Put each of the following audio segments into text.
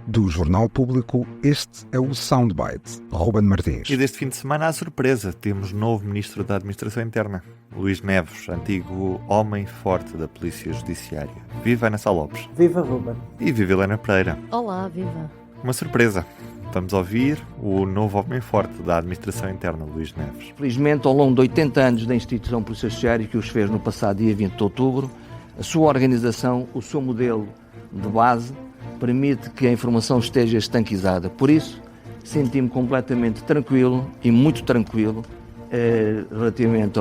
Do Jornal Público, este é o Soundbite. Ruben Martins. E deste fim de semana, à surpresa, temos novo Ministro da Administração Interna, Luís Neves, antigo homem forte da Polícia Judiciária. Viva Ana Sá Lopes. Viva Ruben. E viva Helena Pereira. Olá, viva. Uma surpresa. Vamos ouvir o novo homem forte da Administração Interna, Luís Neves. Felizmente, ao longo de 80 anos da instituição Polícia Judiciária, que os fez no passado dia 20 de outubro, a sua organização, o seu modelo de base, permite que a informação esteja estanquizada. Por isso, senti-me completamente tranquilo e muito tranquilo relativamente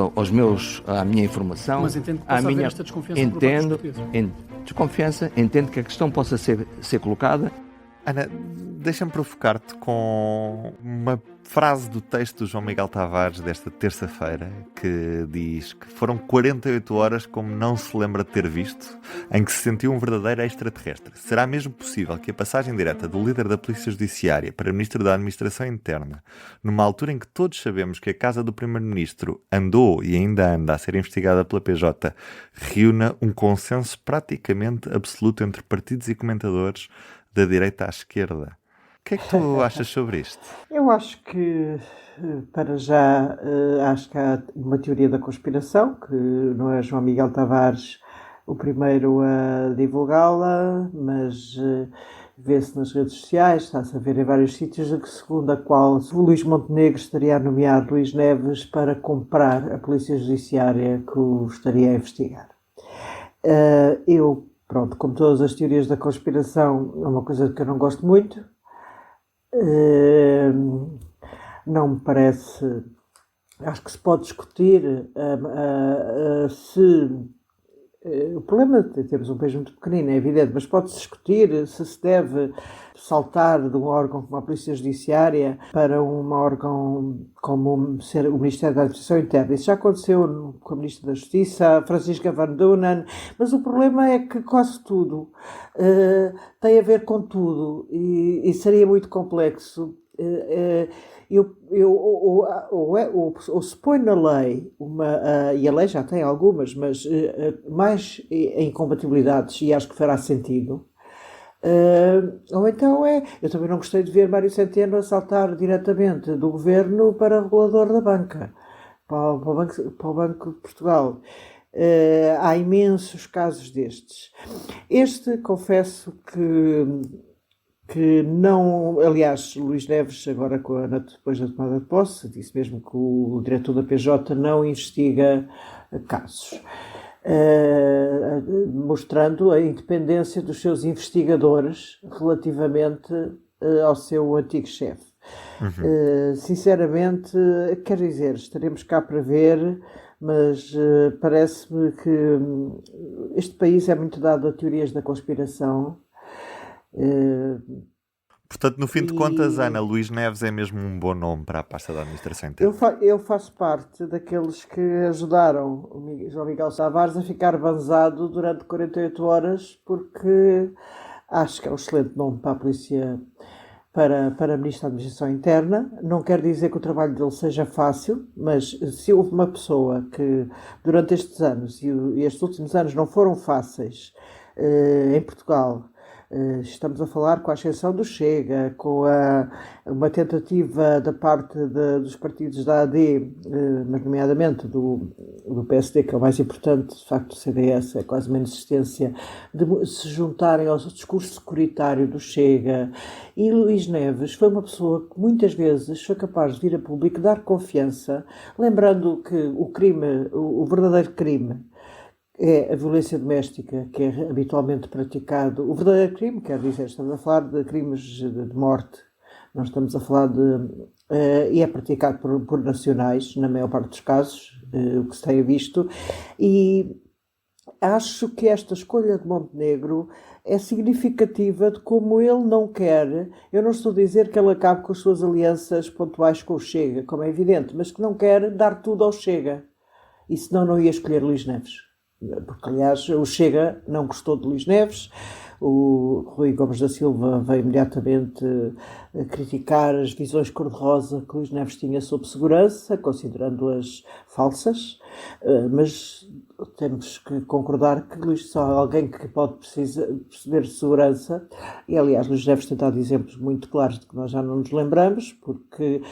à minha informação. Mas entendo que possa haver esta desconfiança por parte dos portugueses. Desconfiança, entendo que a questão possa ser colocada. Ana, deixa-me provocar-te com uma frase do texto do João Miguel Tavares desta terça-feira, que diz que foram 48 horas como não se lembra de ter visto, em que se sentiu um verdadeiro extraterrestre. Será mesmo possível que a passagem direta do líder da Polícia Judiciária para Ministro da Administração Interna, numa altura em que todos sabemos que a casa do Primeiro-Ministro andou e ainda anda a ser investigada pela PJ, reúna um consenso praticamente absoluto entre partidos e comentadores da direita à esquerda? O que é que tu achas sobre isto? Eu acho que, para já, acho que há uma teoria da conspiração, que não é João Miguel Tavares o primeiro a divulgá-la, mas vê-se nas redes sociais, está-se a ver em vários sítios, segundo a qual o Luís Montenegro estaria a nomear Luís Neves para comprar a Polícia Judiciária que o estaria a investigar. Pronto, como todas as teorias da conspiração, é uma coisa que eu não gosto muito. Não me parece... Acho que se pode discutir se... O problema é que temos um país muito pequenino, é evidente, mas pode-se discutir se deve saltar de um órgão como a Polícia Judiciária para um órgão como ser o Ministério da Administração Interna. Isso já aconteceu com a Ministra da Justiça, Francisca Van Dunen, mas o problema é que quase tudo tem a ver com tudo e seria muito complexo. Ou se põe na lei e a lei já tem algumas, mas mais incompatibilidades, e acho que fará sentido. Ou então eu também não gostei de ver Mário Centeno a saltar diretamente do governo para regulador da banca, para o Banco de Portugal. Há imensos casos destes. Este, confesso que não... Aliás, Luís Neves, agora depois da tomada de posse, disse mesmo que o diretor da PJ não investiga casos, mostrando a independência dos seus investigadores relativamente ao seu antigo chefe. Sinceramente, quer dizer, estaremos cá para ver, mas parece-me que este país é muito dado a teorias da conspiração. Portanto, no fim de contas, Ana, Luís Neves é mesmo um bom nome para a pasta da Administração Interna. Eu faço parte daqueles que ajudaram o João Miguel Tavares a ficar banzado durante 48 horas, porque acho que é um excelente nome para a polícia, para a Ministra da Administração Interna. Não quer dizer que o trabalho dele seja fácil, mas se houve uma pessoa que durante estes anos, e estes últimos anos não foram fáceis em Portugal, estamos a falar com a ascensão do Chega, com uma tentativa da parte dos partidos da AD, mas nomeadamente do PSD, que é o mais importante, de facto o CDS é quase uma insistência, de se juntarem ao discurso securitário do Chega. E Luís Neves foi uma pessoa que muitas vezes foi capaz de vir a público dar confiança, lembrando que o verdadeiro crime é a violência doméstica, que é habitualmente praticado. O verdadeiro crime, quer dizer, estamos a falar de crimes de morte, não estamos a falar e é praticado por nacionais, na maior parte dos casos, o que se tem visto, e acho que esta escolha de Montenegro é significativa de como ele não quer. Eu não estou a dizer que ele acabe com as suas alianças pontuais com o Chega, como é evidente, mas que não quer dar tudo ao Chega, e senão não ia escolher Luís Neves. Porque, aliás, o Chega não gostou de Luís Neves, o Rui Gomes da Silva veio imediatamente criticar as visões cor-de-rosa que Luís Neves tinha sobre segurança, considerando-as falsas, mas temos que concordar que Luís só alguém que pode perceber de segurança, e aliás Luís Neves tem dado exemplos muito claros de que nós já não nos lembramos, porque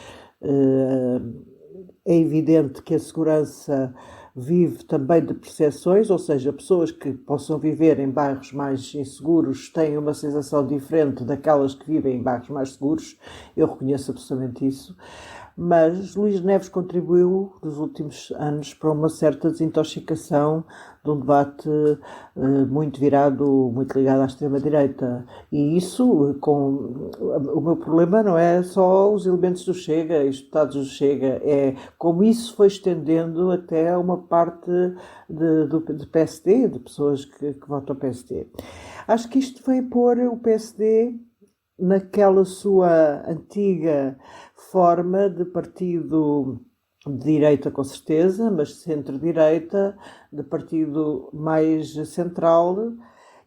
é evidente que a segurança vive também de percepções, ou seja, pessoas que possam viver em bairros mais inseguros têm uma sensação diferente daquelas que vivem em bairros mais seguros, eu reconheço absolutamente isso, mas Luís Neves contribuiu nos últimos anos para uma certa desintoxicação de um debate muito ligado à extrema-direita. E isso, o meu problema não é só os elementos do Chega e os deputados do Chega, é como isso foi estendendo até a uma parte de PSD, de pessoas que votam PSD. Acho que isto veio pôr o PSD naquela sua antiga forma de partido de direita, com certeza, mas centro-direita, de partido mais central,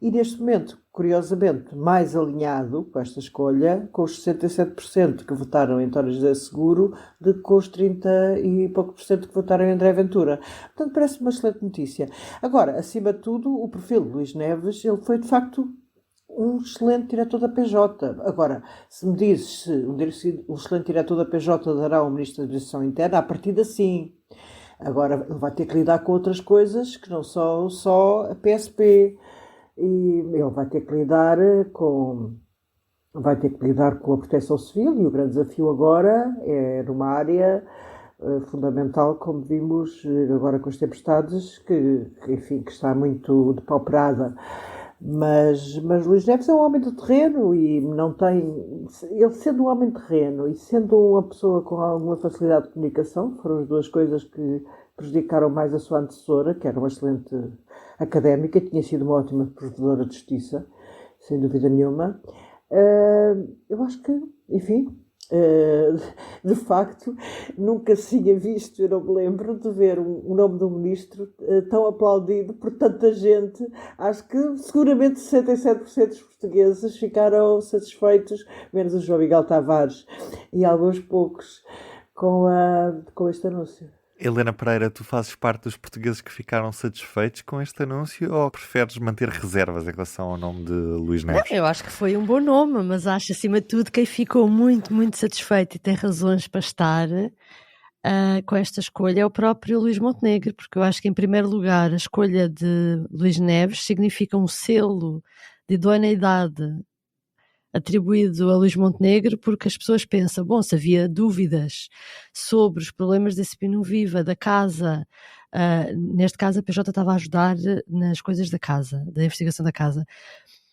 e neste momento, curiosamente, mais alinhado com esta escolha, com os 67% que votaram em António José Seguro, do que com os 30 e pouco por cento que votaram em André Ventura. Portanto, parece uma excelente notícia. Agora, acima de tudo, o perfil de Luís Neves, ele foi de facto um excelente diretor da PJ. Agora, se me dizes se um excelente diretor da PJ dará um ministro da Administração Interna, a partir de sim. Agora, ele vai ter que lidar com outras coisas que não são só a PSP. E ele vai ter que lidar com a proteção civil, e o grande desafio agora é numa área fundamental, como vimos agora com as tempestades, que está muito depauperada. Mas Luís Neves é um homem de terreno e não tem... Ele sendo um homem de terreno e sendo uma pessoa com alguma facilidade de comunicação, foram as duas coisas que prejudicaram mais a sua antecessora, que era uma excelente académica, tinha sido uma ótima provedora de justiça, sem dúvida nenhuma. Eu acho que, enfim... de facto, nunca se tinha visto, eu não me lembro de ver o nome do ministro tão aplaudido por tanta gente. Acho que seguramente 67% dos portugueses ficaram satisfeitos, menos o João Miguel Tavares e alguns poucos, com este anúncio. Helena Pereira, tu fazes parte dos portugueses que ficaram satisfeitos com este anúncio, ou preferes manter reservas em relação ao nome de Luís Neves? Eu acho que foi um bom nome, mas acho, acima de tudo, quem ficou muito, muito satisfeito e tem razões para estar com esta escolha é o próprio Luís Montenegro, porque eu acho que, em primeiro lugar, a escolha de Luís Neves significa um selo de idoneidade atribuído a Luís Montenegro, porque as pessoas pensam, bom, se havia dúvidas sobre os problemas da CPI Viva, da casa, neste caso a PJ estava a ajudar nas coisas da casa, da investigação da casa.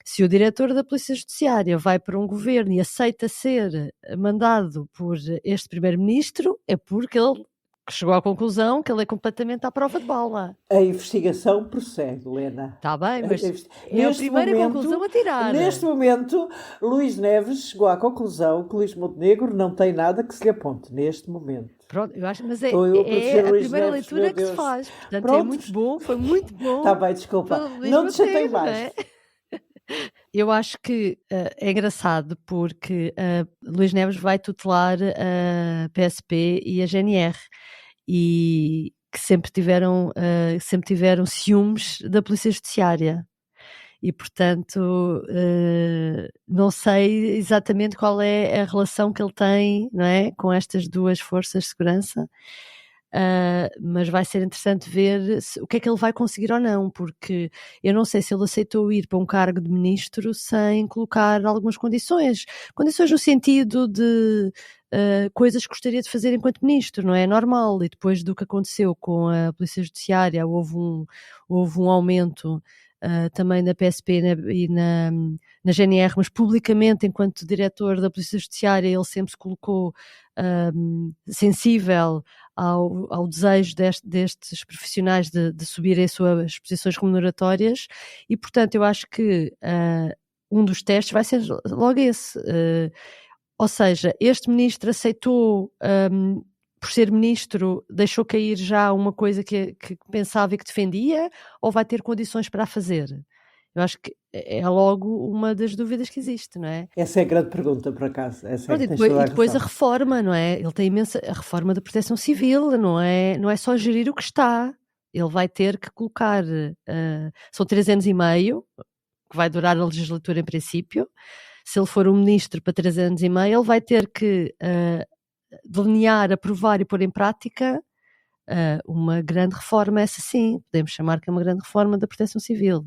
Se o diretor da Polícia Judiciária vai para um governo e aceita ser mandado por este primeiro-ministro, é porque ele chegou à conclusão que ele é completamente à prova de bala. A investigação prossegue, Helena. Está bem, mas é a primeira conclusão a tirar. Neste momento, Luís Neves chegou à conclusão que Luís Montenegro não tem nada que se lhe aponte, neste momento. Pronto, eu acho, mas é a primeira leitura que se faz. Portanto, pronto. É muito bom, foi muito bom. Está bem, desculpa. Não te chatei mais. Eu acho que é engraçado porque Luís Neves vai tutelar a PSP e a GNR, e que sempre tiveram ciúmes da Polícia Judiciária. E, portanto, não sei exatamente qual é a relação que ele tem, não é, com estas duas forças de segurança. Mas vai ser interessante ver o que é que ele vai conseguir ou não, porque eu não sei se ele aceitou ir para um cargo de ministro sem colocar algumas condições no sentido de coisas que gostaria de fazer enquanto ministro, não é normal, e depois do que aconteceu com a Polícia Judiciária houve um aumento também na PSP e na GNR, mas publicamente, enquanto diretor da Polícia Judiciária, ele sempre se colocou sensível ao desejo destes profissionais de subirem as suas posições remuneratórias, e portanto eu acho que um dos testes vai ser logo esse, ou seja, este ministro aceitou, por ser ministro, deixou cair já uma coisa que pensava e que defendia, ou vai ter condições para a fazer? Eu acho que é logo uma das dúvidas que existe, não é? Essa é a grande pergunta, por acaso. Essa é E depois a reforma, não é? Ele tem a reforma da proteção civil, não é só gerir o que está. Ele vai ter que colocar, são 3 anos e meio, que vai durar a legislatura em princípio. Se ele for um ministro para 3 anos e meio, ele vai ter que delinear, aprovar e pôr em prática uma grande reforma, essa sim, podemos chamar que é uma grande reforma da proteção civil.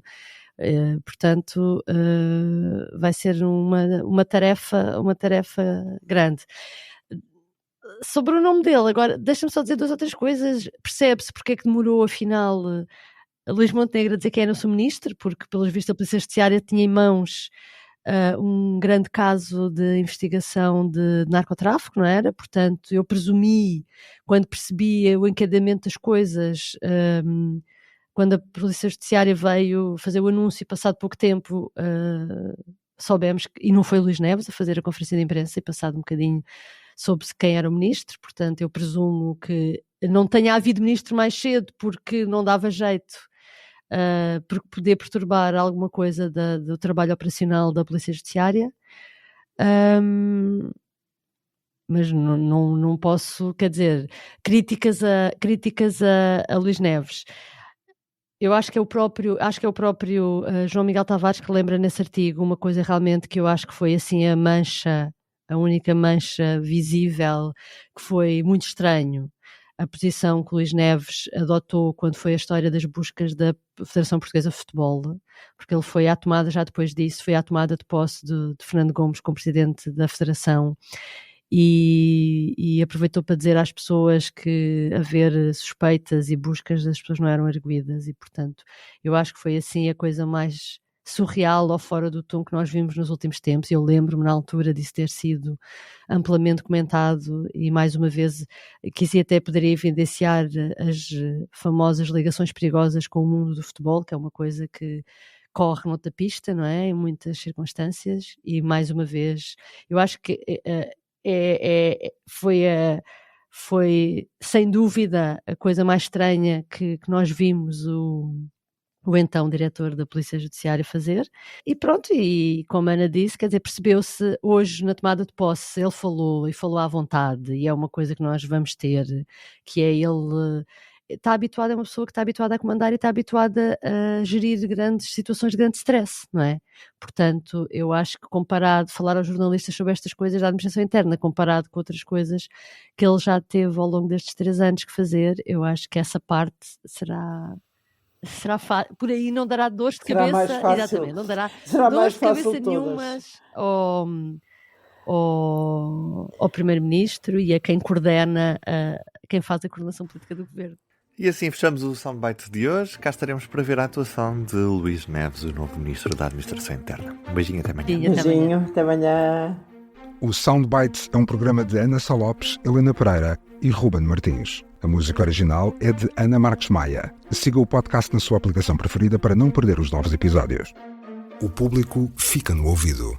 Portanto, vai ser uma tarefa grande. Sobre o nome dele, agora deixa-me só dizer 2 ou 3 coisas. Percebe-se porque é que demorou, afinal, a Luís Montenegro a dizer que era o seu ministro, porque, pelos vistos, a Polícia Judiciária tinha em mãos um grande caso de investigação de narcotráfico, não era? Portanto, eu presumi, quando percebi o encadeamento das coisas, quando a Polícia Judiciária veio fazer o anúncio, passado pouco tempo, soubemos que, e não foi o Luís Neves a fazer a conferência de imprensa, e passado um bocadinho soube-se quem era o ministro. Portanto, eu presumo que não tenha havido ministro mais cedo, porque não dava jeito, porque poder perturbar alguma coisa do trabalho operacional da Polícia Judiciária. Mas não posso, quer dizer, críticas a Luís Neves. Eu acho que é o próprio João Miguel Tavares que lembra nesse artigo uma coisa realmente que eu acho que foi assim a única mancha visível, que foi muito estranho. A posição que Luís Neves adotou quando foi a história das buscas da Federação Portuguesa de Futebol, porque ele foi à tomada, já depois disso, foi à tomada de posse de Fernando Gomes como presidente da Federação, e aproveitou para dizer às pessoas que haver suspeitas e buscas das pessoas não eram arguidas, e portanto eu acho que foi assim a coisa mais surreal ou fora do tom que nós vimos nos últimos tempos. Eu lembro-me na altura disso ter sido amplamente comentado, e mais uma vez quis até poderia evidenciar as famosas ligações perigosas com o mundo do futebol, que é uma coisa que corre noutra pista, não é? Em muitas circunstâncias, e mais uma vez eu acho que foi sem dúvida a coisa mais estranha que nós vimos o então diretor da Polícia Judiciária fazer. E pronto, e como a Ana disse, quer dizer, percebeu-se hoje na tomada de posse, ele falou à vontade, e é uma coisa que nós vamos ter, que é ele está habituado, é uma pessoa que está habituada a comandar e está habituada a gerir situações de grande stress, não é? Portanto, eu acho que falar aos jornalistas sobre estas coisas da administração interna, comparado com outras coisas que ele já teve ao longo destes 3 anos que fazer, eu acho que essa parte será por aí não dará dores de será cabeça, mais fácil. Exatamente, não dará será dores de mais cabeça nenhumas ao Primeiro-Ministro e a quem coordena, quem faz a coordenação política do Governo. E assim fechamos o Soundbite de hoje. Cá estaremos para ver a atuação de Luís Neves, o novo Ministro da Administração Interna. Um beijinho, até amanhã. Beijinho, até amanhã. O Soundbites é um programa de Ana Sá Lopes, Helena Pereira e Ruben Martins. A música original é de Ana Marques Maia. Siga o podcast na sua aplicação preferida para não perder os novos episódios. O público fica no ouvido.